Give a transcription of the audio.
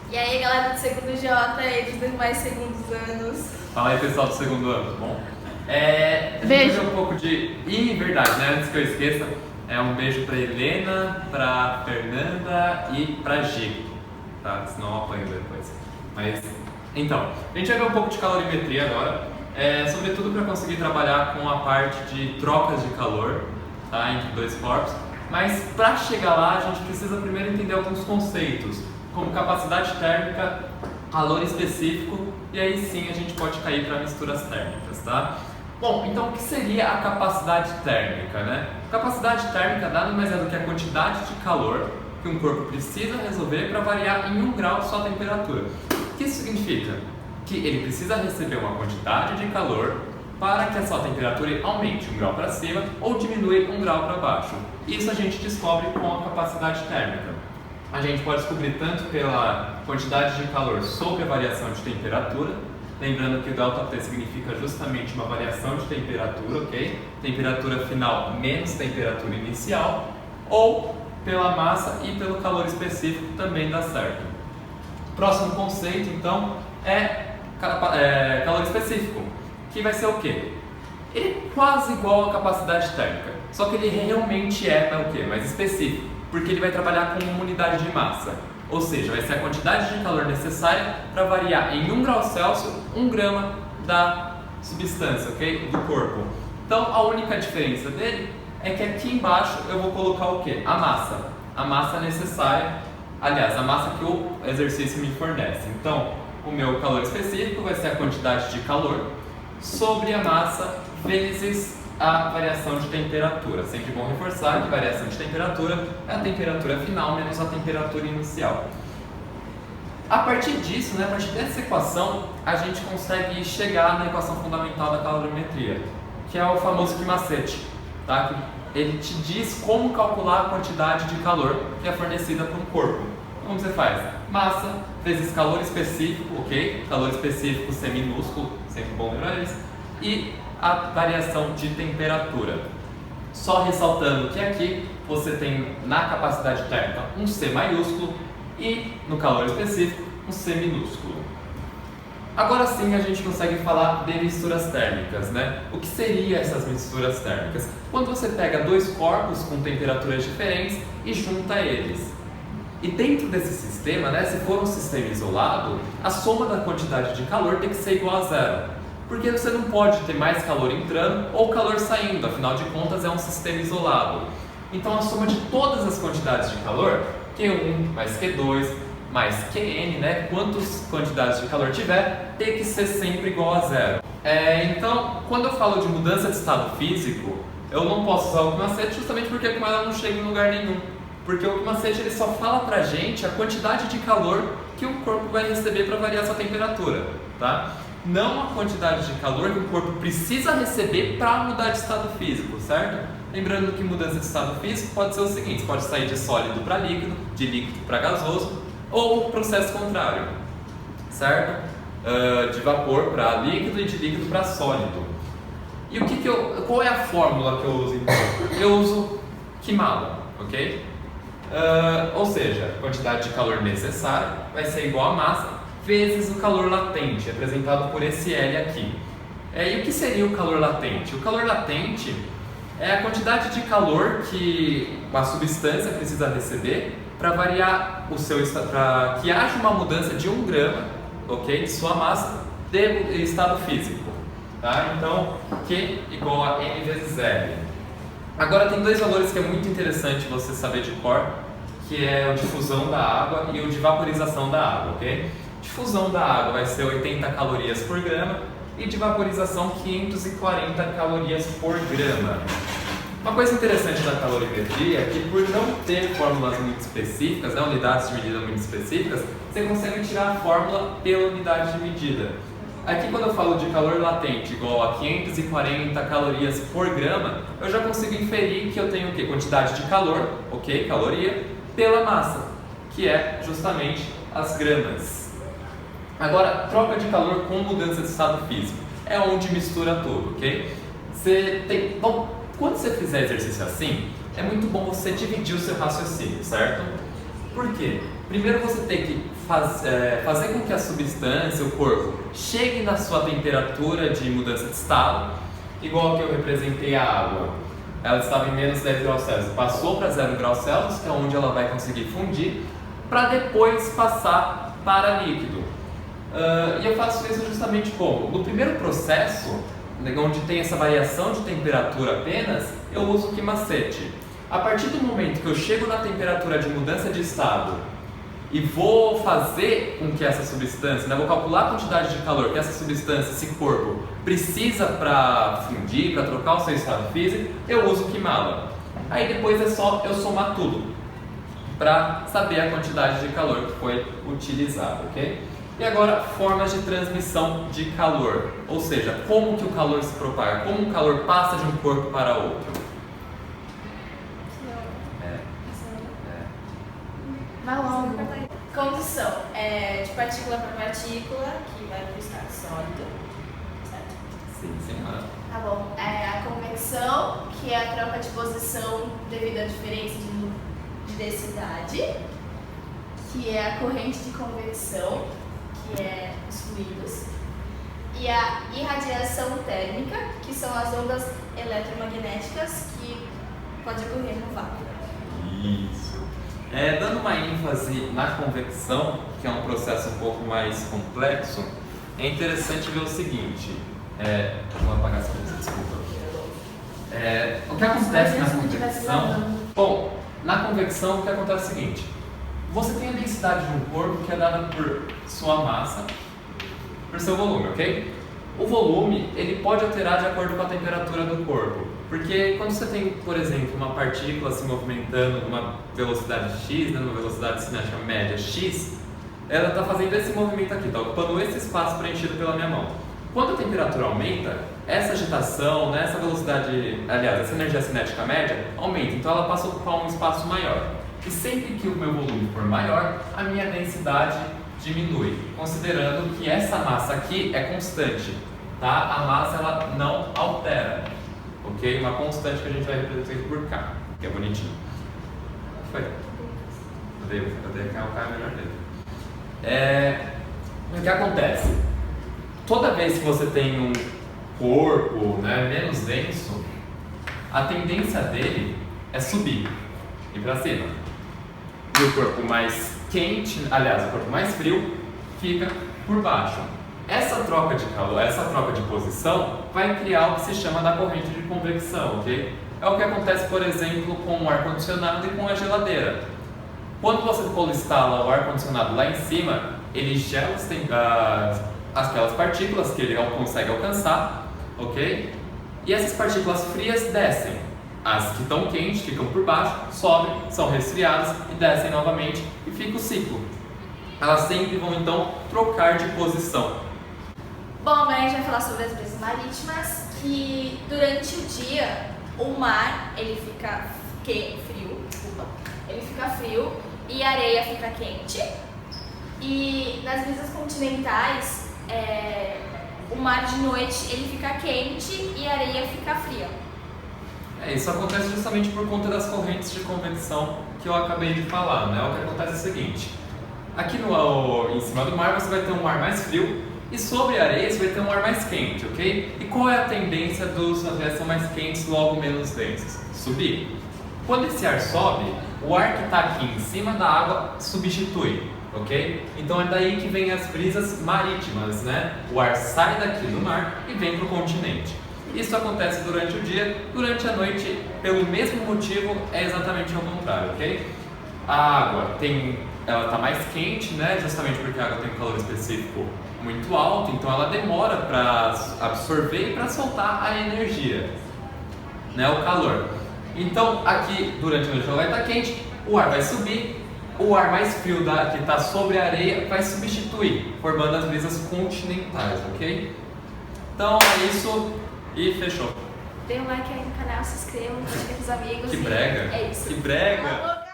E aí, galera do segundo J, eles dos mais segundos anos. Fala aí, pessoal do segundo ano, tudo bom? A gente vai ver um pouco de... Ih, verdade, né? Antes que eu esqueça, um beijo pra Helena, pra Fernanda e pra G, tá? Senão eu apanho depois. Mas, então, a gente vai ver um pouco de calorimetria agora, sobretudo para conseguir trabalhar com a parte de trocas de calor, tá? Entre dois corpos. Mas para chegar lá, a gente precisa primeiro entender alguns conceitos, como capacidade térmica, calor específico, e aí sim a gente pode cair para misturas térmicas, tá? Bom, então o que seria a capacidade térmica, né? Capacidade térmica nada mais é do que a quantidade de calor que um corpo precisa resolver para variar em 1 grau sua temperatura. O que isso significa? Que ele precisa receber uma quantidade de calor para que a sua temperatura aumente 1 grau para cima ou diminui 1 grau para baixo. Isso a gente descobre com a capacidade térmica. A gente pode descobrir tanto pela quantidade de calor sobre a variação de temperatura, lembrando que o ΔT significa justamente uma variação de temperatura, ok? Temperatura final menos temperatura inicial, ou pela massa e pelo calor específico também dá certo. Próximo conceito, então, é calor específico, que vai ser o quê? Ele é quase igual à capacidade térmica, só que ele realmente o quê? Mais específico, porque ele vai trabalhar com uma unidade de massa, ou seja, vai ser a quantidade de calor necessária para variar em 1 grau Celsius 1 grama da substância, ok? Do corpo. Então, a única diferença dele é que aqui embaixo eu vou colocar o quê? A massa necessária, aliás, a massa que o exercício me fornece. Então, o meu calor específico vai ser a quantidade de calor sobre a massa vezes a variação de temperatura. Sempre bom reforçar que variação de temperatura é a temperatura final menos a temperatura inicial. A partir disso, a partir dessa equação, a gente consegue chegar na equação fundamental da calorimetria, que é o famoso que macete, tá? Ele te diz como calcular a quantidade de calor que é fornecida para um corpo. Como você faz? Massa vezes calor específico, ok? Calor específico seminúsculo, sempre bom lembrar isso. E a variação de temperatura. Só ressaltando que aqui você tem na capacidade térmica um C maiúsculo e no calor específico um C minúsculo. Agora sim a gente consegue falar de misturas térmicas, né? O que seriam essas misturas térmicas? Quando você pega dois corpos com temperaturas diferentes e junta eles. E dentro desse sistema, se for um sistema isolado, a soma da quantidade de calor tem que ser igual a zero. Porque você não pode ter mais calor entrando ou calor saindo, afinal de contas é um sistema isolado. Então a soma de todas as quantidades de calor, Q1 mais Q2 mais Qn, quantas quantidades de calor tiver, tem que ser sempre igual a zero. Então, quando eu falo de mudança de estado físico, eu não posso usar o Okmacete justamente porque como ela não chega em lugar nenhum. Porque o Okmacete ele só fala pra gente a quantidade de calor que o corpo vai receber para variar sua temperatura, tá? Não a quantidade de calor que o corpo precisa receber para mudar de estado físico, certo? Lembrando que mudança de estado físico pode ser o seguinte, pode sair de sólido para líquido, de líquido para gasoso, ou o processo contrário, certo? De vapor para líquido e de líquido para sólido. E qual é a fórmula que eu uso então? Eu uso Kimala, ok? Ou seja, a quantidade de calor necessária vai ser igual a massa vezes o calor latente, representado por esse L aqui. E o que seria o calor latente? O calor latente é a quantidade de calor que a substância precisa receber para variar para que haja uma mudança de 1 grama, ok, de sua massa de estado físico. Tá? Então, Q igual a M vezes L. Agora tem dois valores que é muito interessante você saber de cor, que é o de fusão da água e o de vaporização da água, ok? Difusão da água vai ser 80 calorias por grama e de vaporização 540 calorias por grama. Uma coisa interessante da calorimetria é que por não ter fórmulas muito específicas, unidades de medida muito específicas, você consegue tirar a fórmula pela unidade de medida. Aqui quando eu falo de calor latente igual a 540 calorias por grama, eu já consigo inferir que eu tenho o quê? Quantidade de calor, ok, caloria, pela massa, que é justamente as gramas. Agora, troca de calor com mudança de estado físico. É onde mistura tudo, ok? Bom, quando você fizer exercício assim, é muito bom você dividir o seu raciocínio, certo? Por quê? Primeiro você tem que fazer com que a substância, o corpo, chegue na sua temperatura de mudança de estado, igual que eu representei a água. Ela estava em menos 10 graus Celsius, passou para 0 graus Celsius, que é onde ela vai conseguir fundir, para depois passar para líquido. E eu faço isso justamente como? No primeiro processo, onde tem essa variação de temperatura apenas, eu uso que macete. A partir do momento que eu chego na temperatura de mudança de estado e vou fazer com que essa substância, vou calcular a quantidade de calor que essa substância, esse corpo, precisa para fundir, para trocar o seu estado físico, eu uso Kimala. Aí depois é só eu somar tudo para saber a quantidade de calor que foi utilizada, ok? E agora, formas de transmissão de calor, ou seja, como que o calor se propaga, como o calor passa de um corpo para outro. Vai logo. Condução de partícula para partícula, que vai para o estado sólido, certo? Sim, senhora. Tá bom. A convecção, que é a troca de posição devido à diferença de densidade, que é a corrente de convecção, que é os fluidos, e a irradiação térmica, que são as ondas eletromagnéticas que pode ocorrer no vácuo. Isso. Dando uma ênfase na convecção, que é um processo um pouco mais complexo, é interessante ver o seguinte. Vou apagar essa luz, desculpa. O que acontece na convecção? Bom, na convecção o que acontece é o seguinte. Você tem a densidade de um corpo que é dada por sua massa, por seu volume, ok? O volume, ele pode alterar de acordo com a temperatura do corpo. Porque quando você tem, por exemplo, uma partícula se movimentando numa velocidade x, numa velocidade cinética média x, ela está fazendo esse movimento aqui, está ocupando esse espaço preenchido pela minha mão. Quando a temperatura aumenta, essa agitação, essa velocidade, aliás, essa energia cinética média aumenta, então ela passa a ocupar um espaço maior. E sempre que o meu volume for maior, a minha densidade diminui, considerando que essa massa aqui é constante, tá? A massa ela não altera, ok? Uma constante que a gente vai representar por K, que é bonitinho. Foi. Eu dei o K melhor dele. O que acontece? Toda vez que você tem um corpo menos denso, a tendência dele é subir e para cima. E o corpo mais quente, aliás, o corpo mais frio, fica por baixo. Essa troca de calor, essa troca de posição, vai criar o que se chama da corrente de convecção, ok? É o que acontece, por exemplo, com o ar-condicionado e com a geladeira. Quando você instala o ar-condicionado lá em cima, ele gela aquelas partículas que ele consegue alcançar, ok? E essas partículas frias descem. As que estão quentes ficam por baixo, sobem, são resfriadas e descem novamente e fica o ciclo. Elas sempre vão então trocar de posição. Bom, agora a gente vai falar sobre as brisas marítimas, que durante o dia o mar ele fica frio e a areia fica quente. E nas brisas continentais, o mar de noite ele fica quente e a areia fica fria. Isso acontece justamente por conta das correntes de convecção que eu acabei de falar, O que acontece é o seguinte, aqui em cima do mar você vai ter um ar mais frio e sobre a areia você vai ter um ar mais quente, ok? E qual é a tendência dos matérias são mais quentes, logo menos densos? Subir. Quando esse ar sobe, o ar que está aqui em cima da água substitui, ok? Então é daí que vem as brisas marítimas, O ar sai daqui do mar e vem para o continente. Isso acontece durante o dia, durante a noite, pelo mesmo motivo, é exatamente ao contrário, ok? A água ela está mais quente, justamente porque a água tem um calor específico muito alto, então ela demora para absorver e para soltar a energia, o calor. Então aqui, durante a noite, ela vai estar quente, o ar vai subir, o ar mais frio que está sobre a areia vai substituir, formando as brisas continentais, ok? Então é isso. E fechou. Dê um like aí no canal, se inscrevam, compartilhem com os amigos. Que brega. É isso. Que brega.